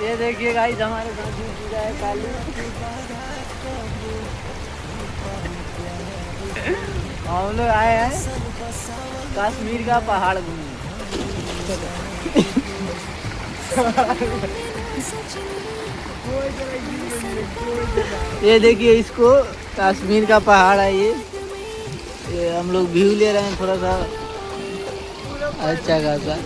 ये देखिए गाइस हमारे साथ पूजा है काली। हम लोग आए हैं कश्मीर का पहाड़ घूमने। ये देखिए इसको, कश्मीर का पहाड़ है ये हम लोग व्यू ले रहे हैं थोड़ा सा अच्छा खासा।